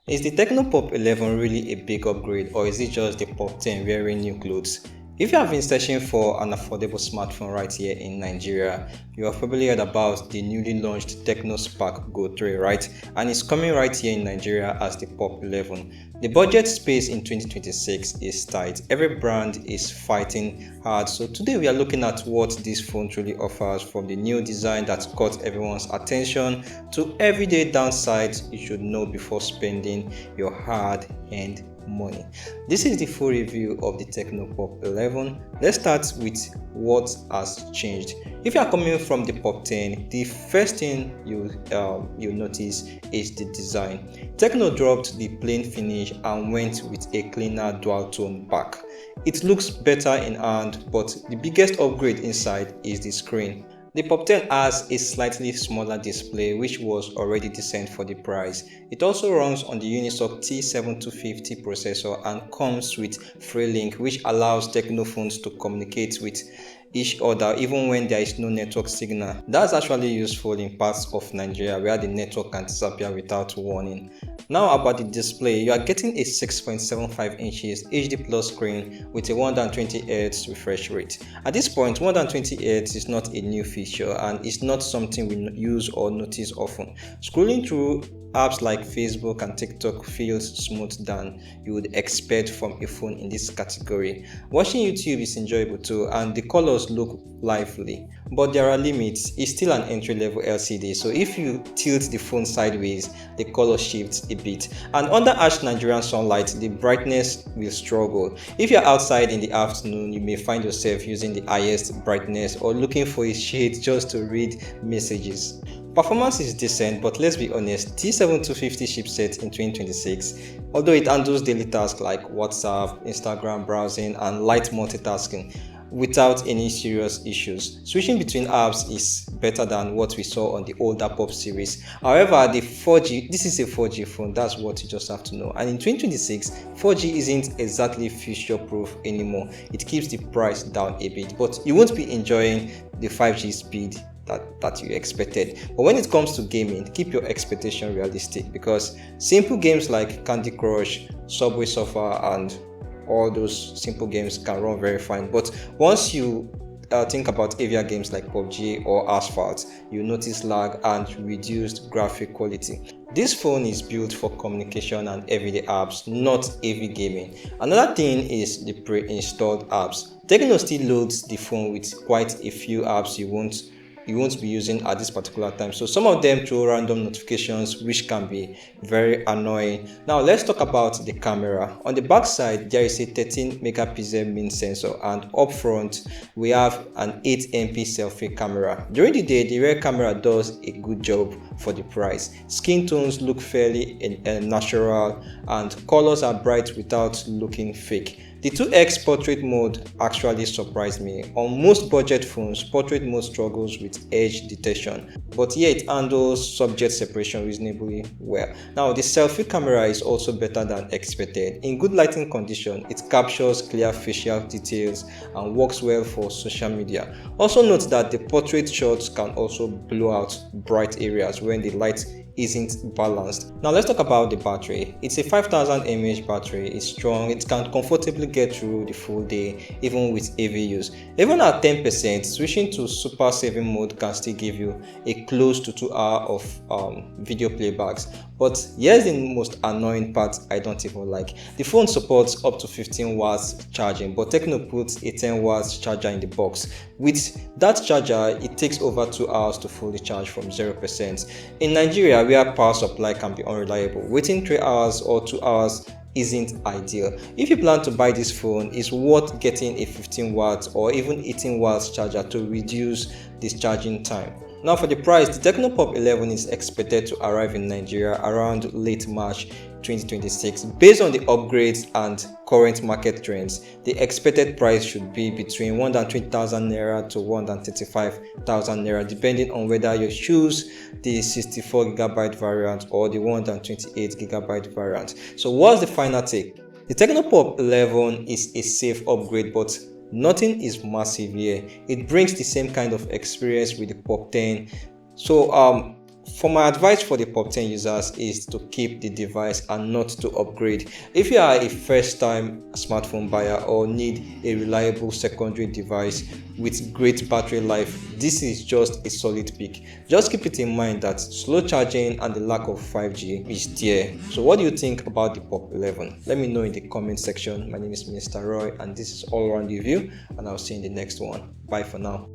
Is the TECNO Pop 11 really a big upgrade, or is it just the Pop 10 wearing new clothes? If you have been searching for an affordable smartphone right here in Nigeria, you have probably heard about the newly launched TECNO SPARK Go 3, right? And it's coming right here in Nigeria as the Pop 11. The budget space in 2026 is tight. Every brand is fighting hard. So today we are looking at what this phone truly offers, from the new design that caught everyone's attention to everyday downsides you should know before spending your hard-earned money. This is the full review of the TECNO Pop 11. Let's start with what has changed. If you are coming from the Pop 10, the first thing you notice is the design. TECNO dropped the plain finish and went with a cleaner dual tone back. It looks better in hand, but the biggest upgrade inside is the screen. The Pop 10 has a slightly smaller display, which was already decent for the price. It also runs on the Unisoc T7250 processor and comes with FreeLink, which allows TECNO phones to communicate with each other even when there is no network signal. That's actually useful in parts of Nigeria where the network can disappear without warning. Now about the display, you are getting a 6.75 inches HD Plus screen with a 120Hz refresh rate. At this point, 120Hz is not a new feature and it's not something we use or notice often. Scrolling through apps like Facebook and TikTok feels smooth than you would expect from a phone in this category. Watching YouTube is enjoyable too, and the colors look lively, but there are limits. It's still an entry-level LCD, so if you tilt the phone sideways, the color shifts a bit, and under harsh Nigerian sunlight, the brightness will struggle. If you're outside in the afternoon, you may find yourself using the highest brightness or looking for a shade just to read messages. Performance is decent, but let's be honest, T7250 chipset in 2026, although it handles daily tasks like WhatsApp, Instagram browsing, and light multitasking without any serious issues. Switching between apps is better than what we saw on the older Pop series. However, the 4G, this is a 4G phone, that's what you just have to know. And in 2026, 4G isn't exactly future-proof anymore. It keeps the price down a bit, but you won't be enjoying the 5G speed that you expected. But when it comes to gaming, keep your expectation realistic, because simple games like Candy Crush, Subway Surfer, and all those simple games can run very fine. But once you think about heavier games like PUBG or Asphalt, you notice lag and reduced graphic quality. This phone is built for communication and everyday apps, not heavy gaming. Another thing is the pre-installed apps. TECNO still loads the phone with quite a few apps you won't be using at this particular time. So some of them throw random notifications, which can be very annoying. Now let's talk about the camera. On the back side, there is a 13 megapixel main sensor, and up front we have an 8MP selfie camera. During the day, the rear camera does a good job for the price. Skin tones look fairly natural and colors are bright without looking fake. The 2x portrait mode actually surprised me. On most budget phones, portrait mode struggles with edge detection, but here it handles subject separation reasonably well. Now the selfie camera is also better than expected. In good lighting condition, it captures clear facial details and works well for social media. Also note that the portrait shots can also blow out bright areas when the light isn't balanced. Now let's talk about the battery. It's a 5000 mAh battery. It's strong. It can comfortably get through the full day even with heavy use. Even at 10%, switching to super saving mode can still give you a close to 2 hours of video playbacks. But here's the most annoying part I don't even like. The phone supports up to 15 watts charging, but TECNO puts a 10 watts charger in the box. With that charger, it takes over 2 hours to fully charge from 0%. In Nigeria, where power supply can be unreliable, waiting 3 hours or 2 hours isn't ideal. If you plan to buy this phone, it's worth getting a 15 watts or even 18 watts charger to reduce this charging time. Now for the price, the TECNO Pop 11 is expected to arrive in Nigeria around late March 2026. Based on the upgrades and current market trends, the expected price should be between 120,000 naira to 135,000 naira, depending on whether you choose the 64GB variant or the 128GB variant. So what's the final take? The TECNO Pop 11 is a safe upgrade, but nothing is massive here. It brings the same kind of experience with the Pop 10. So For my advice for the Pop 10 users is to keep the device and not to upgrade. If you are a first-time smartphone buyer or need a reliable secondary device with great battery life, this is just a solid pick. Just keep it in mind that slow charging and the lack of 5G is there. So what do you think about the Pop 11? Let me know in the comment section. My name is Mr. Roy and this is All Around Review, and I'll see you in the next one. Bye for now.